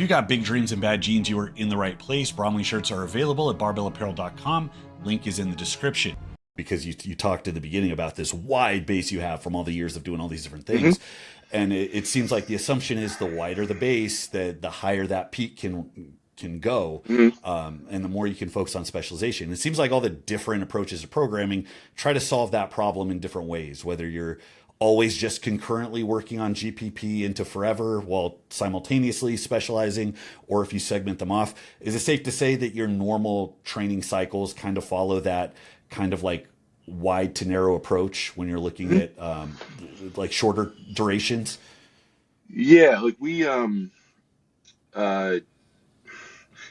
If you've got big dreams and bad genes, you are in the right place. Bromley shirts are available at barbellapparel.com. Link is in the description. Because you talked at the beginning about this wide base you have from all the years of doing all these different things. And it seems like the assumption is the wider the base, the higher that peak can go, and the more you can focus on specialization. It seems like all the different approaches to programming try to solve that problem in different ways, whether you're always just concurrently working on GPP into forever while simultaneously specializing, or if you segment them off. Is it safe to say that your normal training cycles kind of follow that kind of like wide to narrow approach when you're looking at like shorter durations? Yeah, like we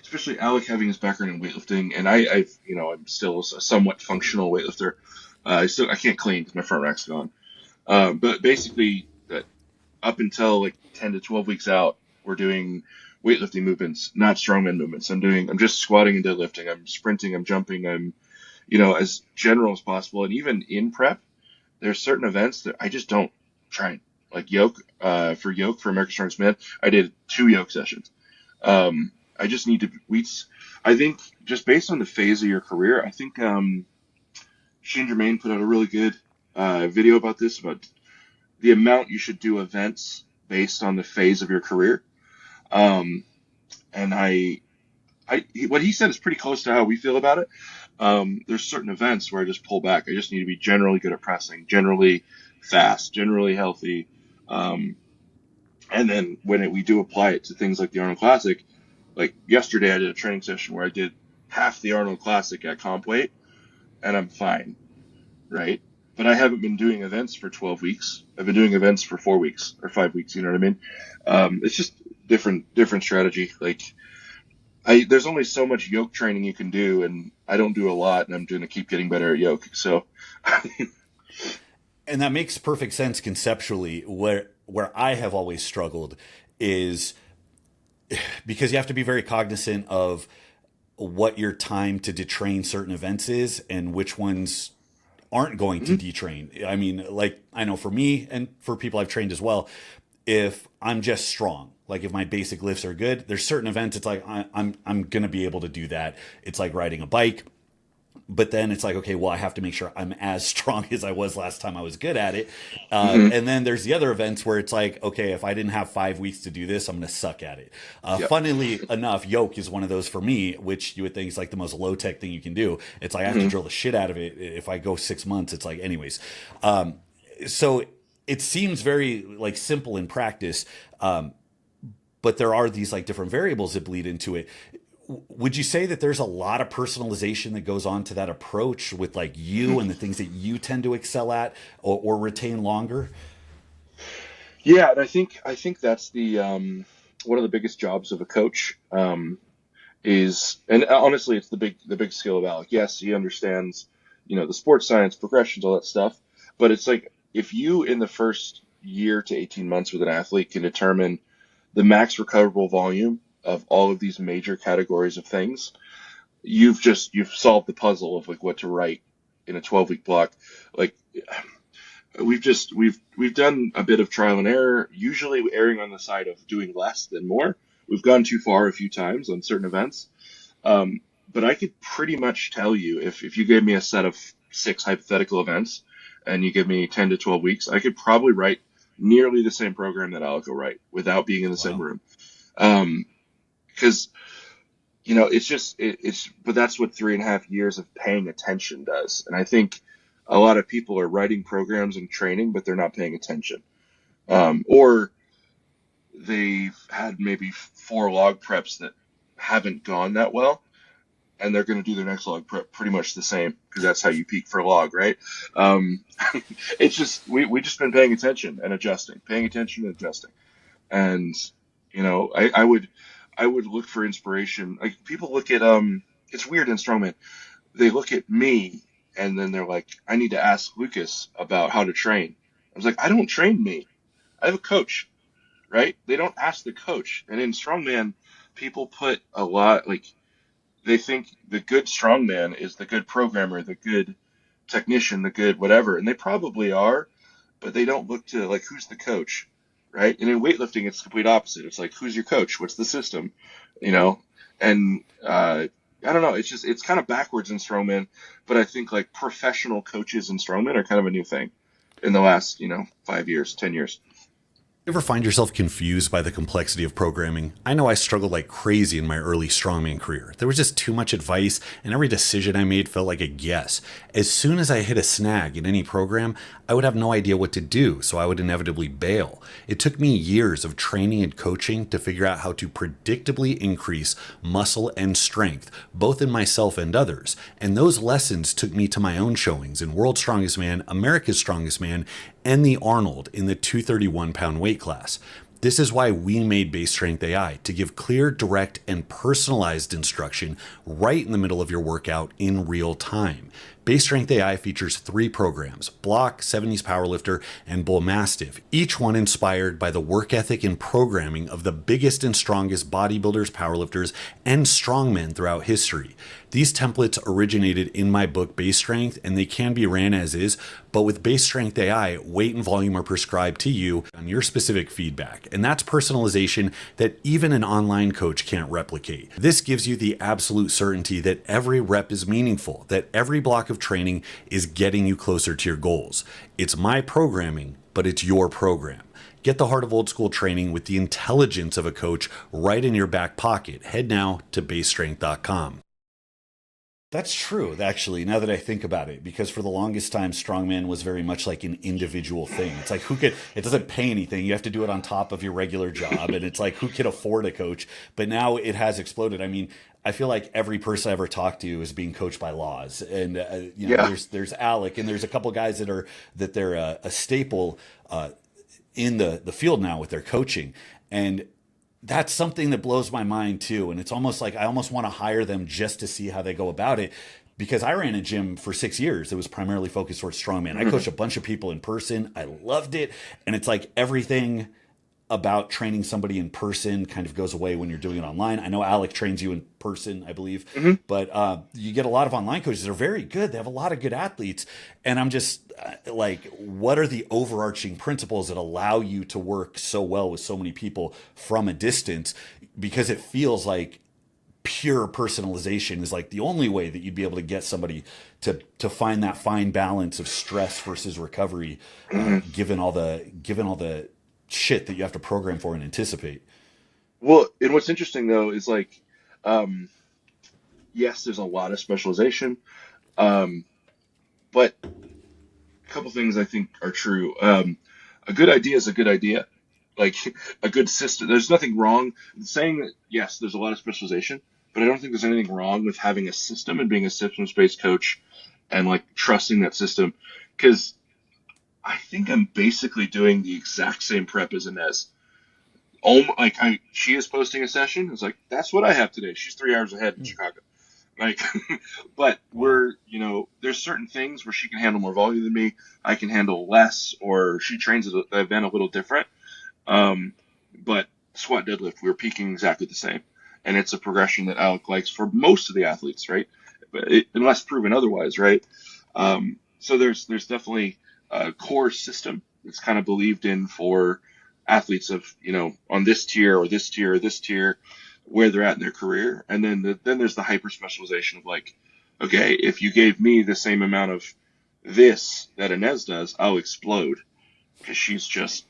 especially Alec having his background in weightlifting, and I'm still a somewhat functional weightlifter. I can't clean because my front rack's gone. But basically, up until like 10 to 12 weeks out, we're doing weightlifting movements, not strongman movements. I'm just squatting and deadlifting. I'm sprinting. I'm jumping. I'm as general as possible. And even in prep, there's certain events that I just don't train. Like yoke for American Strongest Man, I did 2 yoke sessions. I just need to. I think just based on the phase of your career, I think Shane Germain put out a really good video about this, about the amount you should do events based on the phase of your career. And what he said is pretty close to how we feel about it. There's certain events where I just pull back. I just need to be generally good at pressing, generally fast, generally healthy. And then when we do apply it to things like the Arnold Classic, like yesterday I did a training session where I did half the Arnold Classic at comp weight, and I'm fine, right? But I haven't been doing events for 12 weeks. I've been doing events for 4 weeks or 5 weeks. You know what I mean? It's just different strategy. Like there's only so much yoke training you can do, and I don't do a lot, and I'm going to keep getting better at yoke. So, and that makes perfect sense conceptually. Where I have always struggled is because you have to be very cognizant of what your time to detrain certain events is and which ones aren't going to detrain. I mean, like I know for me and for people I've trained as well, if I'm just strong, like if my basic lifts are good, there's certain events it's like I'm going to be able to do that. It's like riding a bike. But then it's like, okay, well, I have to make sure I'm as strong as I was last time I was good at it. And then there's the other events where it's like, okay, if I didn't have 5 weeks to do this, I'm going to suck at it. Funnily enough, yoke is one of those for me, which you would think is like the most low tech thing you can do. It's like I have to drill the shit out of it. If I go 6 months, it's like, anyways. So it seems very like simple in practice. But there are these like different variables that bleed into it. Would you say that there's a lot of personalization that goes on to that approach with like you and the things that you tend to excel at or retain longer? Yeah, and I think that's the one of the biggest jobs of a coach is, and honestly, it's the big skill of Alec. Yes, he understands, the sports science, progressions, all that stuff. But it's like if you in the first year to 18 months with an athlete can determine the max recoverable volume of all of these major categories of things, you've solved the puzzle of like what to write in a 12-week block. Like we've done a bit of trial and error, usually erring on the side of doing less than more. We've gone too far a few times on certain events. But I could pretty much tell you if you gave me a set of 6 hypothetical events and you give me 10 to 12 weeks, I could probably write nearly the same program that Alec will write without being in the same room. Because, but that's what 3.5 years of paying attention does. And I think a lot of people are writing programs and training, but they're not paying attention. Or they've had maybe 4 log preps that haven't gone that well, and they're going to do their next log prep pretty much the same because that's how you peak for a log, right? It's just, we just been paying attention and adjusting. And, I would look for inspiration. Like people look at, it's weird in strongman. They look at me and then they're like, I need to ask Lucas about how to train. I was like, I don't train me. I have a coach, right? They don't ask the coach. And in strongman, people put a lot, like they think the good strongman is the good programmer, the good technician, the good whatever. And they probably are, but they don't look to like, who's the coach? right? And in weightlifting, it's the complete opposite. It's like, who's your coach? What's the system? You know, and I don't know. It's just it's kind of backwards in strongman, but I think like professional coaches in strongman are kind of a new thing in the last 5 years, 10 years. You ever find yourself confused by the complexity of programming? I know I struggled like crazy in my early strongman career. There was just too much advice, and every decision I made felt like a guess. As soon as I hit a snag in any program, I would have no idea what to do, so I would inevitably bail. It took me years of training and coaching to figure out how to predictably increase muscle and strength, both in myself and others. And those lessons took me to my own showings in World's Strongest Man, America's Strongest Man, and the Arnold in the 231-pound weight class. This is why we made Base Strength AI, to give clear, direct, and personalized instruction right in the middle of your workout in real time. Base Strength AI features 3 programs: Block, 70s Powerlifter, and Bullmastiff, each one inspired by the work ethic and programming of the biggest and strongest bodybuilders, powerlifters, and strongmen throughout history. These templates originated in my book Base Strength, and they can be ran as is, but with Base Strength AI, weight and volume are prescribed to you on your specific feedback. And that's personalization that even an online coach can't replicate. This gives you the absolute certainty that every rep is meaningful, that every block of training is getting you closer to your goals. It's my programming, but it's your program. Get the heart of old school training with the intelligence of a coach right in your back pocket. Head now to basestrength.com. That's true, actually, now that I think about it, because for the longest time, strongman was very much like an individual thing. It's like, it doesn't pay anything. You have to do it on top of your regular job. And it's like, who can afford a coach? But now it has exploded. I mean, I feel like every person I ever talked to is being coached by Laws. And, Yeah. there's Alec, and there's a couple guys they're a staple in the field now with their coaching. And that's something that blows my mind too. And it's almost like I almost want to hire them just to see how they go about it. Because I ran a gym for 6 years that was primarily focused towards strongman. I coached a bunch of people in person. I loved it. And it's like everything about training somebody in person kind of goes away when you're doing it online. I know Alec trains you in person, I believe, Hmm. but you get a lot of online coaches that are very good. They have a lot of good athletes. And I'm just like, what are the overarching principles that allow you to work so well with so many people from a distance? Because it feels like pure personalization is like the only way that you'd be able to get somebody to find that fine balance of stress versus recovery, given all the shit that you have to program for and anticipate. Well, and what's interesting though is like, um, yes, there's a lot of specialization, um, but a couple things I think are true. A good idea is a good idea. Like a good system. There's nothing wrong saying that. Yes, there's a lot of specialization, but I don't think there's anything wrong with having a system and being a systems-based coach and like trusting that system. Because I think I'm basically doing the exact same prep as Inez. Oh, like she is posting a session. It's like that's what I have today. She's 3 hours ahead in Chicago. Like, but Wow. there's certain things where she can handle more volume than me. I can handle less, or she trains the event a little different. Um, but squat deadlift, we were peaking exactly the same, and it's a progression that Alec likes for most of the athletes, right? Unless proven otherwise, right? So there's definitely a core system that's kind of believed in for athletes of on this tier or this tier or this tier where they're at in their career, and then there's the hyper specialization of like, okay, if you gave me the same amount of this that Inez does, I'll explode because she's just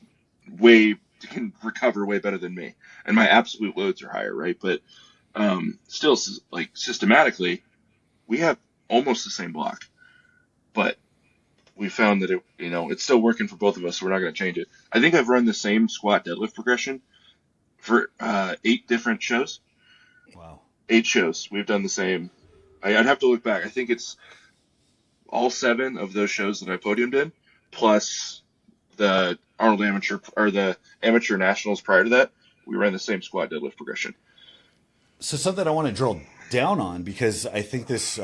way can recover way better than me, and my absolute loads are higher, right? But still, like systematically, we have almost the same block, but we found that it's still working for both of us, so we're not going to change it. I think I've run the same squat deadlift progression for 8 different shows. Wow. 8 shows. We've done the same. I'd have to look back. I think it's all 7 of those shows that I podiumed in, plus the Arnold Amateur or the Amateur Nationals prior to that. We ran the same squat deadlift progression. So something I want to drill down on, because I think this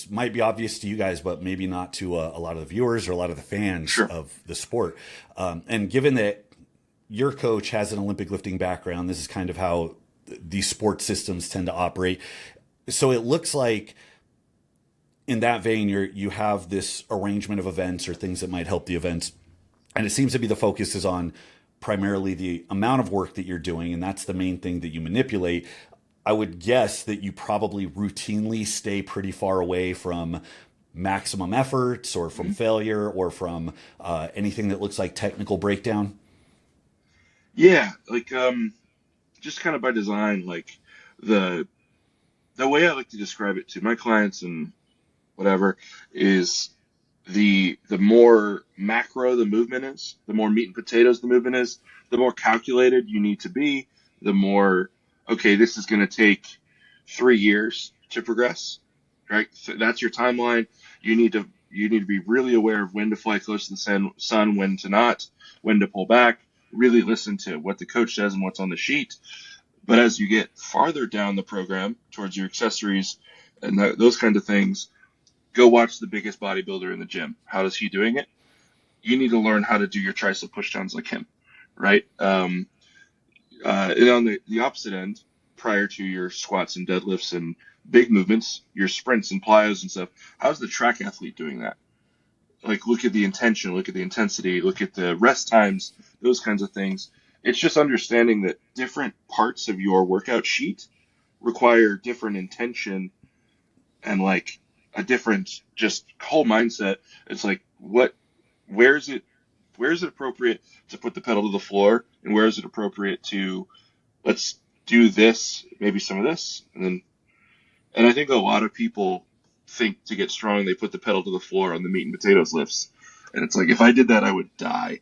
might be obvious to you guys, but maybe not to a lot of the viewers or a lot of the fans Sure. of the sport. And given that your coach has an Olympic lifting background, this is kind of how these sports systems tend to operate. So it looks like in that vein, you have this arrangement of events or things that might help the events, and it seems to be the focus is on primarily the amount of work that you're doing, and that's the main thing that you manipulate, I would guess that you probably routinely stay pretty far away from maximum efforts or from Mhm. failure or from anything that looks like technical breakdown. Yeah, like just kind of by design, like the the way I like to describe it to my clients and whatever is the more macro the movement is, the more meat and potatoes the movement is, the more calculated you need to be, the more, okay, this is going to take 3 years to progress, right? So that's your timeline. You need to be really aware of when to fly close to the sun, when to not, when to pull back. Really listen to what the coach says and what's on the sheet. But as you get farther down the program towards your accessories and those kind of things, go watch the biggest bodybuilder in the gym. How is he doing it? You need to learn how to do your tricep pushdowns like him, right? And on the opposite end, prior to your squats and deadlifts and big movements, your sprints and plyos and stuff, how's the track athlete doing that? Like, look at the intention, look at the intensity, look at the rest times, those kinds of things. It's just understanding that different parts of your workout sheet require different intention and like a different just whole mindset. It's like where is it where is it appropriate to put the pedal to the floor, and where is it appropriate to let's do this, maybe some of this, and I think a lot of people think to get strong they put the pedal to the floor on the meat and potatoes lifts, and it's like if I did that I would die.